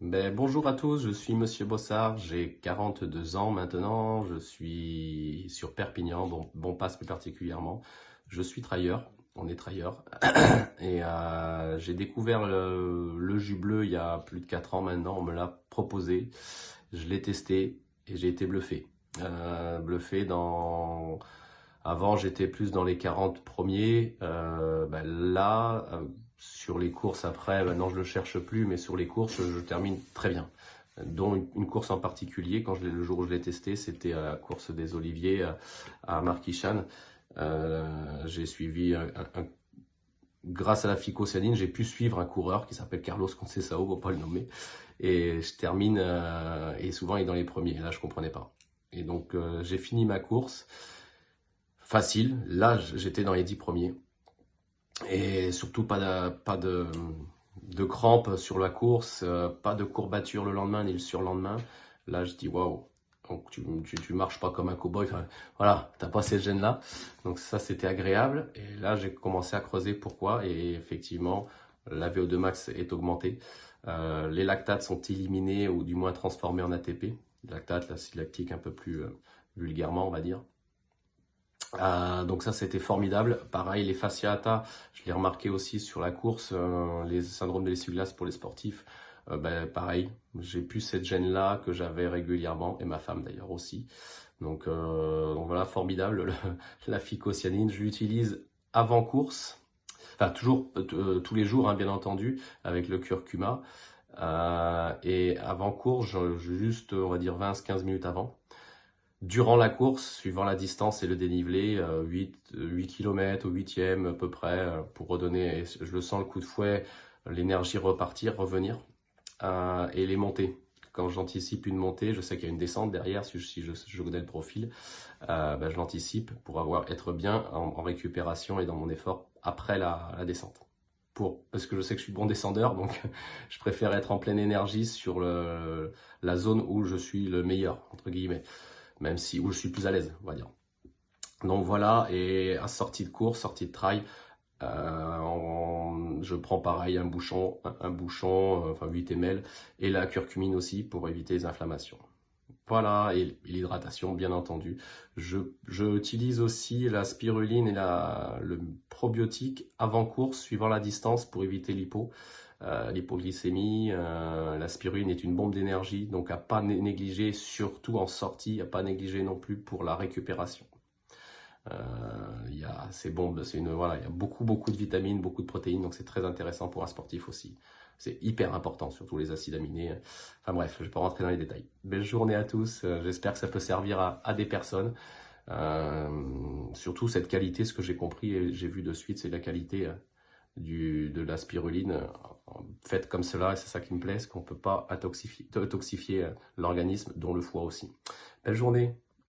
Bonjour à tous, je suis Monsieur Bossard, j'ai 42 ans maintenant, je suis sur Perpignan, Passe plus particulièrement. Je suis trailleur, on est trailleur, et j'ai découvert le jus bleu il y a plus de 4 ans maintenant, on me l'a proposé, je l'ai testé et j'ai été bluffé. Bluffé dans... Avant, j'étais plus dans les 40 premiers. Sur les courses après, maintenant je le cherche plus, mais sur les courses, je termine très bien. Dont une course en particulier, le jour où je l'ai testé, c'était la course des Oliviers à Marquichan. J'ai suivi grâce à la phycocyanine, j'ai pu suivre un coureur qui s'appelle Carlos Conceição, faut pas le nommer, et je termine et souvent il est dans les premiers. Là, je comprenais pas. Et donc j'ai fini ma course. Facile, là j'étais dans les 10 premiers et surtout pas de crampes sur la course, pas de courbatures le lendemain ni le surlendemain. Là je dis waouh, donc tu marches pas comme un cow-boy, enfin, voilà, t'as pas ces gènes là, donc ça c'était agréable. Et là j'ai commencé à creuser pourquoi, et effectivement la VO2 max est augmentée. Les lactates sont éliminés ou du moins transformés en ATP, lactate, l'acide lactique un peu plus vulgairement on va dire. Donc ça c'était formidable. Pareil, les fasciata, je l'ai remarqué aussi sur la course, les syndromes de l'essuie-glace pour les sportifs. Pareil, j'ai plus cette gêne-là que j'avais régulièrement, et ma femme d'ailleurs aussi. Donc voilà, formidable, la phycocyanine. Je l'utilise avant course, enfin toujours, tous les jours, hein, bien entendu, avec le curcuma. Et avant course, juste, on va dire 20-15 minutes avant. Durant la course, suivant la distance et le dénivelé, 8 km au 8e à peu près, pour redonner, je le sens, le coup de fouet, l'énergie repartir, revenir, et les montées. Quand j'anticipe une montée, je sais qu'il y a une descente derrière, si je connais le profil, je l'anticipe pour être bien en récupération et dans mon effort après la descente. Parce que je sais que je suis bon descendeur, donc je préfère être en pleine énergie sur la zone où je suis le meilleur, entre guillemets, même si où je suis plus à l'aise, on va dire. Donc voilà, et à sortie de course, sortie de trail, je prends pareil un bouchon, enfin 8 ml, et la curcumine aussi pour éviter les inflammations. Voilà, et l'hydratation bien entendu. Je utilise aussi la spiruline et le probiotique avant course, suivant la distance, pour éviter l'hypoglycémie. La spiruline est une bombe d'énergie, donc à pas négliger, surtout en sortie, à pas négliger non plus pour la récupération. Voilà, il y a beaucoup de vitamines, beaucoup de protéines, donc c'est très intéressant pour un sportif aussi. C'est hyper important, surtout les acides aminés. Enfin bref, je ne vais pas rentrer dans les détails. Belle journée à tous, j'espère que ça peut servir à des personnes. Surtout cette qualité, ce que j'ai compris et j'ai vu de suite, c'est la qualité de la spiruline faite comme cela, et c'est ça qui me plaît, c'est qu'on ne peut pas toxifier l'organisme, dont le foie aussi. Belle journée.